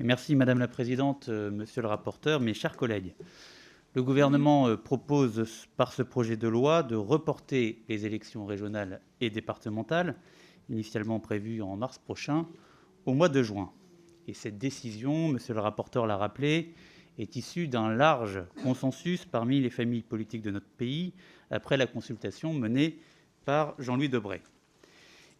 Merci Madame la Présidente, Monsieur le rapporteur, mes chers collègues. Le gouvernement propose par ce projet de loi de reporter les élections régionales et départementales, initialement prévues en mars prochain, au mois de juin. Et cette décision, Monsieur le rapporteur l'a rappelé, est issue d'un large consensus parmi les familles politiques de notre pays, après la consultation menée par Jean-Louis Debré.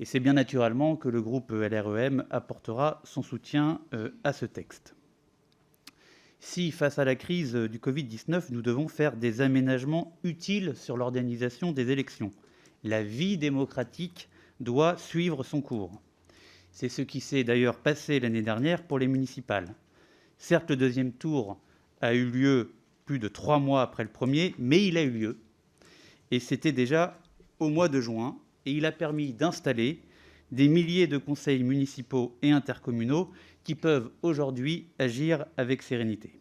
Et c'est bien naturellement que le groupe LREM apportera son soutien à ce texte. Si, face à la crise du Covid-19, nous devons faire des aménagements utiles sur l'organisation des élections, la vie démocratique doit suivre son cours. C'est ce qui s'est d'ailleurs passé l'année dernière pour les municipales. Certes, le deuxième tour a eu lieu plus de 3 mois après le premier, mais il a eu lieu. Et c'était déjà au mois de juin, et il a permis d'installer des milliers de conseils municipaux et intercommunaux qui peuvent aujourd'hui agir avec sérénité.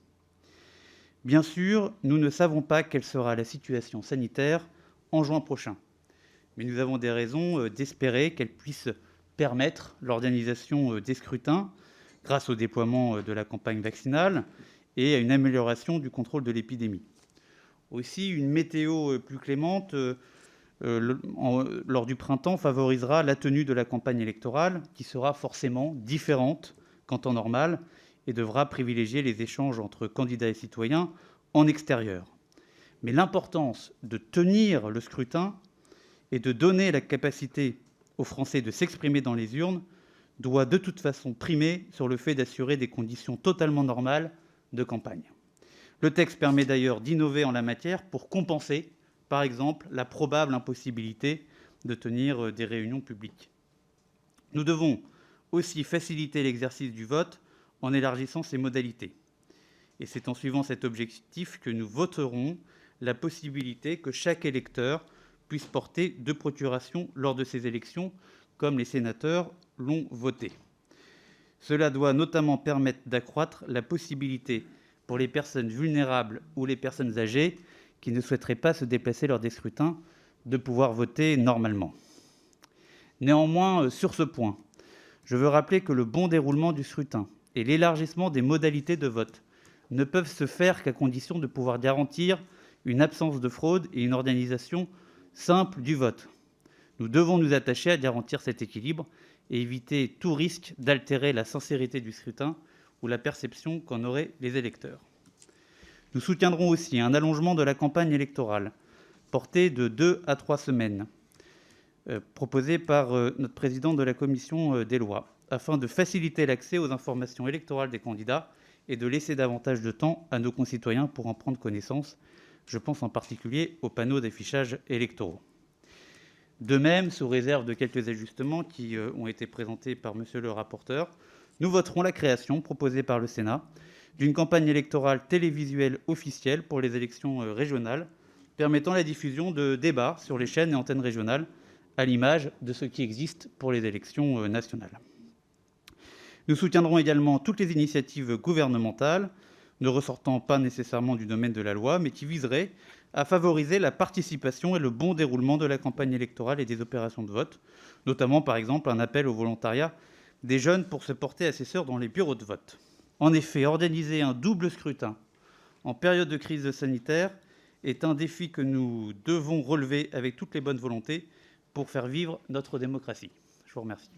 Bien sûr, nous ne savons pas quelle sera la situation sanitaire en juin prochain, mais nous avons des raisons d'espérer qu'elle puisse permettre l'organisation des scrutins grâce au déploiement de la campagne vaccinale et à une amélioration du contrôle de l'épidémie. Aussi, une météo plus clémente lors du printemps favorisera la tenue de la campagne électorale, qui sera forcément différente qu'en temps normal et devra privilégier les échanges entre candidats et citoyens en extérieur. Mais l'importance de tenir le scrutin et de donner la capacité aux Français de s'exprimer dans les urnes doit de toute façon primer sur le fait d'assurer des conditions totalement normales de campagne. Le texte permet d'ailleurs d'innover en la matière pour compenser, par exemple, la probable impossibilité de tenir des réunions publiques. Nous devons aussi faciliter l'exercice du vote en élargissant ses modalités. Et c'est en suivant cet objectif que nous voterons la possibilité que chaque électeur puisse porter 2 procurations lors de ces élections, comme les sénateurs l'ont voté. Cela doit notamment permettre d'accroître la possibilité pour les personnes vulnérables ou les personnes âgées qui ne souhaiteraient pas se déplacer lors des scrutins de pouvoir voter normalement. Néanmoins, sur ce point, je veux rappeler que le bon déroulement du scrutin et l'élargissement des modalités de vote ne peuvent se faire qu'à condition de pouvoir garantir une absence de fraude et une organisation simple du vote. Nous devons nous attacher à garantir cet équilibre et éviter tout risque d'altérer la sincérité du scrutin ou la perception qu'en auraient les électeurs. Nous soutiendrons aussi un allongement de la campagne électorale, porté de 2 à 3 semaines, proposé par notre président de la commission des lois, afin de faciliter l'accès aux informations électorales des candidats et de laisser davantage de temps à nos concitoyens pour en prendre connaissance. Je pense en particulier aux panneaux d'affichage électoraux. De même, sous réserve de quelques ajustements qui ont été présentés par monsieur le rapporteur, nous voterons la création, proposée par le Sénat, d'une campagne électorale télévisuelle officielle pour les élections régionales, permettant la diffusion de débats sur les chaînes et antennes régionales, à l'image de ce qui existe pour les élections nationales. Nous soutiendrons également toutes les initiatives gouvernementales, ne ressortant pas nécessairement du domaine de la loi, mais qui viseraient à favoriser la participation et le bon déroulement de la campagne électorale et des opérations de vote, notamment par exemple un appel au volontariat des jeunes pour se porter assesseurs dans les bureaux de vote. En effet, organiser un double scrutin en période de crise sanitaire est un défi que nous devons relever avec toutes les bonnes volontés pour faire vivre notre démocratie. Je vous remercie.